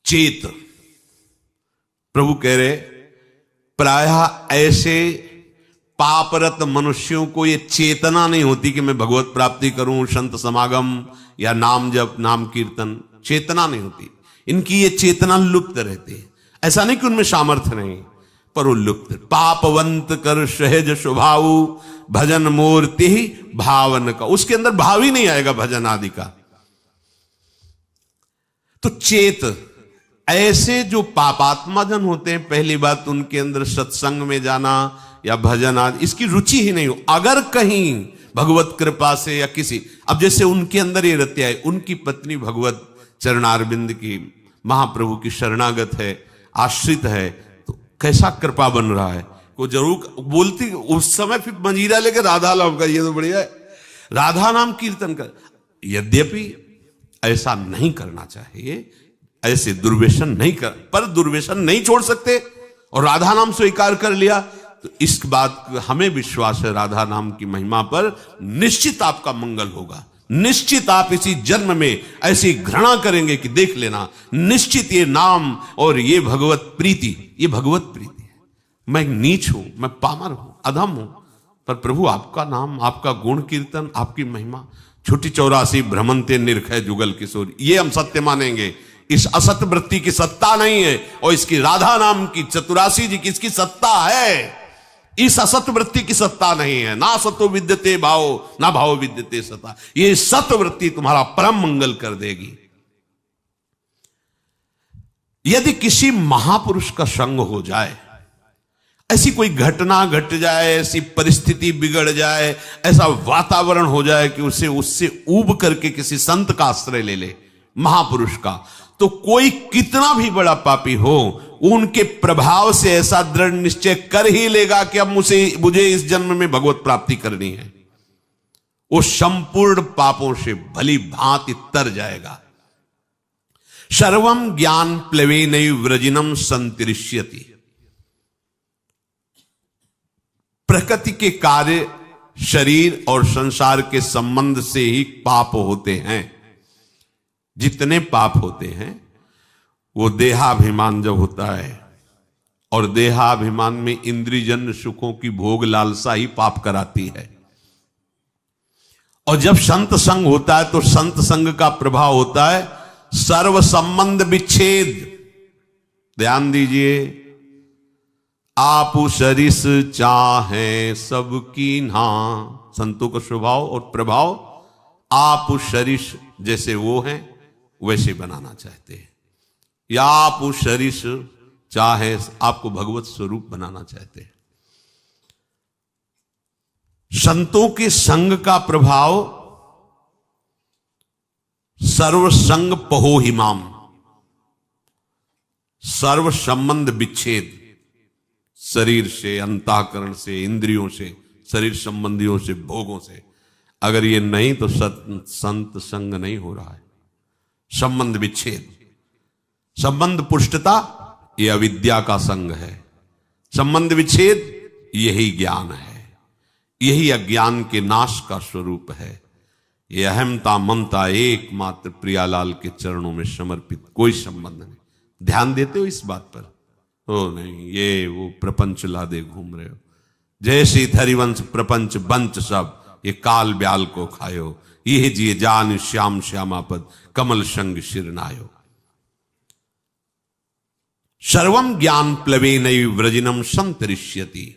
चेत, प्रभु कह रहे प्रायः ऐसे पापरत मनुष्यों को ये चेतना नहीं होती कि मैं भगवत प्राप्ति करूं, संत समागम या नाम जप, नाम कीर्तन, चेतना नहीं होती इनकी। ये चेतना लुप्त रहती है। ऐसा नहीं कि उनमें सामर्थ्य नहीं, पर वो लुप्त। पापवंत कर सहज स्वभाव भजन मूर्ति भावन का, उसके अंदर भाव ही नहीं आएगा भजन आदि का। तो चेत ऐसे जो पापात्मा जन होते हैं, पहली बात उनके अंदर सत्संग में जाना या भजन आदि इसकी रुचि ही नहीं हो। अगर कहीं भगवत कृपा से या किसी, अब जैसे उनके अंदर ये रत्या है, उनकी पत्नी भगवत चरणारविंद की, महाप्रभु की शरणागत है, आश्रित है, तो कैसा कृपा बन रहा है। वो जरूर बोलती उस समय, फिर मंजीरा लेकर राधा नाम का, ये तो बढ़िया है, राधा नाम कीर्तन कर। यद्यपि ऐसा नहीं करना चाहिए, ऐसे दुर्व्यसन नहीं कर, पर दुर्व्यसन नहीं छोड़ सकते और राधा नाम स्वीकार कर लिया तो इस बात हमें विश्वास है, राधा नाम की महिमा पर निश्चित आपका मंगल होगा। निश्चित आप इसी जन्म में ऐसी घृणा करेंगे कि देख लेना, निश्चित ये नाम और ये भगवत प्रीति, ये भगवत प्रीति है। मैं नीच हूं, मैं पामर हूं, अधम हूं, पर प्रभु आपका नाम, आपका गुण कीर्तन, आपकी महिमा, छुट्टी 84 भ्रमंते निर्खय जुगल किशोर, ये हम सत्य मानेंगे। इस असत वृत्ति की सत्ता नहीं है, और इसकी राधा नाम की, चतुरासी जी की इसकी सत्ता है। इस असत वृत्ति की सत्ता नहीं है। ना सतो विद्यते भाव, ना भाव विद्यते सता। ये सत वृत्ति तुम्हारा परम मंगल कर देगी। यदि किसी महापुरुष का संग हो जाए, ऐसी कोई घटना घट जाए, ऐसी परिस्थिति बिगड़ जाए, ऐसा वातावरण हो जाए कि उसे उससे ऊब करके किसी संत का आश्रय ले ले, महापुरुष का, तो कोई कितना भी बड़ा पापी हो, उनके प्रभाव से ऐसा दृढ़ निश्चय कर ही लेगा कि अब मुझे इस जन्म में भगवत प्राप्ति करनी है। वो संपूर्ण पापों से भली भांति तर जाएगा। सर्वम ज्ञान प्लवेनैव व्रजिनम संतरिष्यति। प्रकृति के कार्य, शरीर और संसार के संबंध से ही पाप होते हैं। जितने पाप होते हैं वो देहाभिमान जब होता है, और देहाभिमान में इंद्रियजन्य सुखों की भोग लालसा ही पाप कराती है। और जब संत संग होता है तो संत संग का प्रभाव होता है सर्व संबंध विच्छेद। ध्यान दीजिए, आप सरिस चाहे सबकी ना, संतों का स्वभाव और प्रभाव आप सरिस जैसे वो हैं वैसे बनाना चाहते हैं, या आप सरिस चाहे आपको भगवत स्वरूप बनाना चाहते हैं। संतों के संग का प्रभाव सर्व संग पहो हिमाम, सर्व संबंध विच्छेद, शरीर से, अंतःकरण से, इंद्रियों से, शरीर संबंधियों से, भोगों से। अगर ये नहीं तो संत संग नहीं हो रहा है। संबंध विच्छेद, संबंध पुष्टता, ये अविद्या का संग है। संबंध विच्छेद, यही ज्ञान है, यही अज्ञान के नाश का स्वरूप है। ये अहमता ममता एकमात्र प्रियालाल के चरणों में समर्पित, कोई संबंध नहीं। ध्यान देते हो इस बात पर? ओ नहीं, ये वो प्रपंच लादे घूम रहे हो, जैसे हरिवंश प्रपंच बंच सब, ये काल ब्याल को खायो, ये जिए जान श्याम श्यामापद कमल संग शिरनायो। सर्वम ज्ञान प्लवेनैव व्रजिनम संतरिष्यति।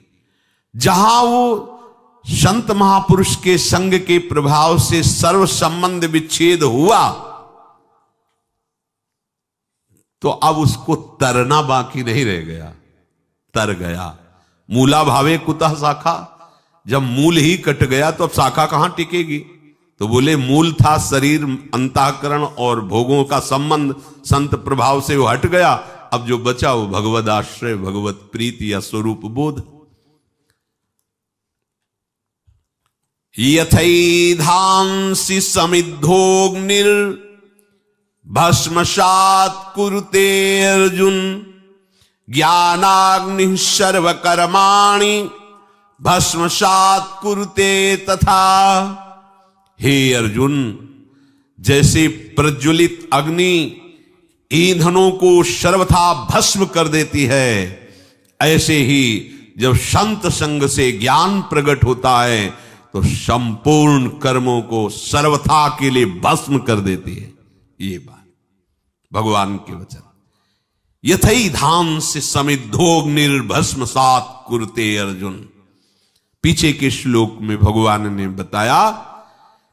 जहां वो संत महापुरुष के संग के प्रभाव से सर्व संबंध विच्छेद हुआ, तो अब उसको तरना बाकी नहीं रह गया, तर गया। मूला भावे कुतः शाखा, जब मूल ही कट गया तो अब शाखा कहां टिकेगी? तो बोले मूल था शरीर, अंतःकरण और भोगों का संबंध, संत प्रभाव से वो हट गया। अब जो बचा वो भगवद आश्रय, भगवत प्रीति या स्वरूप बोध। यथैधांसि समिद्धोग्निर भस्मसात् कुरुते अर्जुन, ज्ञानाग्निः सर्वकर्माणि भस्मसात् कुरुते तथा। हे अर्जुन, जैसे प्रज्वलित अग्नि ईंधनों को सर्वथा भस्म कर देती है, ऐसे ही जब संत संग से ज्ञान प्रकट होता है तो संपूर्ण कर्मों को सर्वथा के लिए भस्म कर देती है। ये बात भगवान के वचन। यथई धाम से समिद्धोग्निर्भस्म सात कुरुते अर्जुन। पीछे के श्लोक में भगवान ने बताया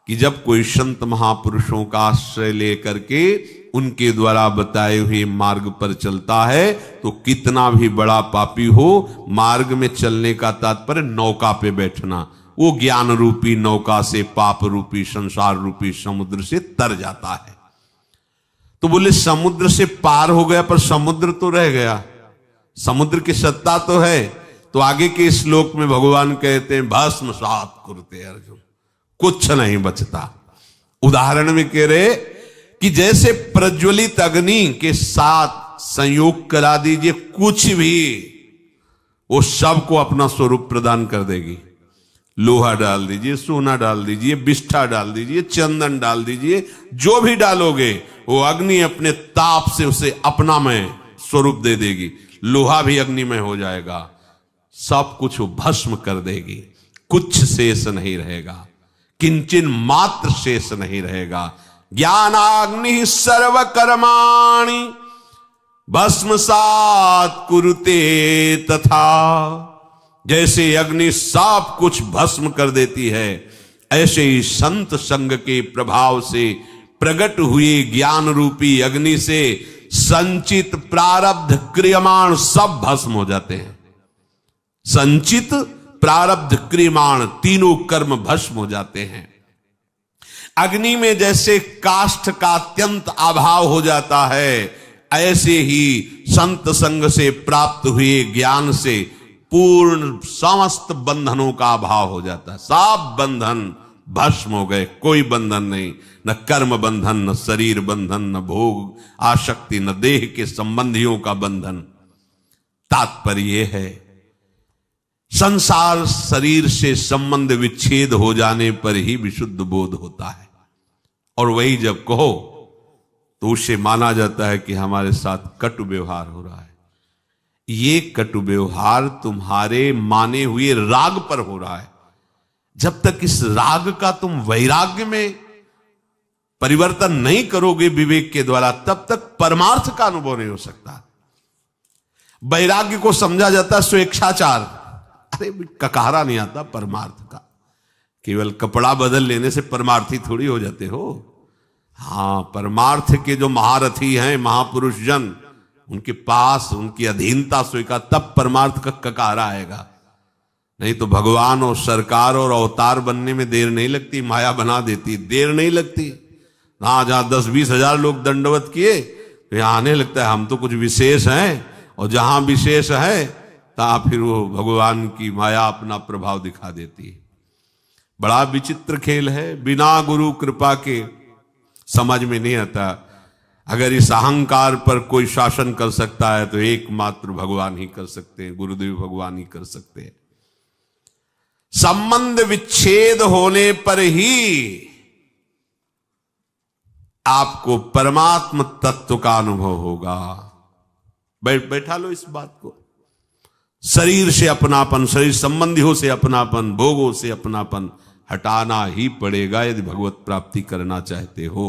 कि जब कोई संत महापुरुषों का आश्रय लेकर के उनके द्वारा बताए हुए मार्ग पर चलता है तो कितना भी बड़ा पापी हो, मार्ग में चलने का तात्पर्य नौका पे बैठना, वो ज्ञान रूपी नौका से पाप रूपी संसार रूपी समुद्र से तर जाता है। तो बोले समुद्र से पार हो गया पर समुद्र तो रह गया, समुद्र की सत्ता तो है। तो आगे के श्लोक में भगवान कहते हैं भस्म सात कुरुते अर्जुन, कुछ नहीं बचता। उदाहरण में कह रहे कि जैसे प्रज्वलित अग्नि के साथ संयोग करा दीजिए, कुछ भी वो सबको अपना स्वरूप प्रदान कर देगी। लोहा डाल दीजिए, सोना डाल दीजिए, बिष्ठा डाल दीजिए, चंदन डाल दीजिए, जो भी डालोगे वो अग्नि अपने ताप से उसे अपनामय स्वरूप दे देगी। लोहा भी अग्निमय हो जाएगा, सब कुछ वो भस्म कर देगी, कुछ शेष नहीं रहेगा, किंचन मात्र शेष नहीं रहेगा। ज्ञानाग्नि सर्व कर्माणि भस्मसात् कुरुते तथा। जैसे अग्नि सब कुछ भस्म कर देती है, ऐसे ही संत संग के प्रभाव से प्रकट हुए ज्ञान रूपी अग्नि से संचित प्रारब्ध क्रियमाण सब भस्म हो जाते हैं। संचित प्रारब्ध क्रियमाण तीनों कर्म भस्म हो जाते हैं। अग्नि में जैसे काष्ठ का अत्यंत अभाव हो जाता है, ऐसे ही संत संग से प्राप्त हुए ज्ञान से पूर्ण समस्त बंधनों का अभाव हो जाता है। सब बंधन भस्म हो गए, कोई बंधन नहीं, न कर्म बंधन, न शरीर बंधन, न भोग आसक्ति, न देह के संबंधियों का बंधन। तात्पर्य है संसार शरीर से संबंध विच्छेद हो जाने पर ही विशुद्ध बोध होता है, और वही जब कहो तो उसे माना जाता है कि हमारे साथ कटु व्यवहार हो रहा है। ये कटु व्यवहार तुम्हारे माने हुए राग पर हो रहा है। जब तक इस राग का तुम वैराग्य में परिवर्तन नहीं करोगे विवेक के द्वारा, तब तक परमार्थ का अनुभव नहीं हो सकता। वैराग्य को समझा जाता है स्वेच्छाचार। अरे ककारा नहीं आता परमार्थ का, केवल कपड़ा बदल लेने से परमार्थी थोड़ी हो जाते हो। हाँ, परमार्थ के जो महारथी हैं महापुरुष जन, उनके पास उनकी अधीनता स्वीकार, तब परमार्थ का ककारा आएगा। नहीं तो भगवान और सरकार और अवतार बनने में देर नहीं लगती, माया बना देती, देर नहीं लगती। हाँ, जहां 10-20 हजार लोग दंडवत किए तो यहां आने लगता है हम तो कुछ विशेष हैं, और जहां विशेष है ता फिर वो भगवान की माया अपना प्रभाव दिखा देती है। बड़ा विचित्र खेल है, बिना गुरु कृपा के समझ में नहीं आता। अगर इस अहंकार पर कोई शासन कर सकता है तो एकमात्र भगवान ही कर सकते हैं, गुरुदेव भगवान ही कर सकते हैं। संबंध विच्छेद होने पर ही आपको परमात्म तत्व का अनुभव होगा। बैठा लो इस बात को। शरीर से अपनापन, शरीर संबंधियों से अपनापन, भोगों से अपनापन हटाना ही पड़ेगा यदि भगवत प्राप्ति करना चाहते हो।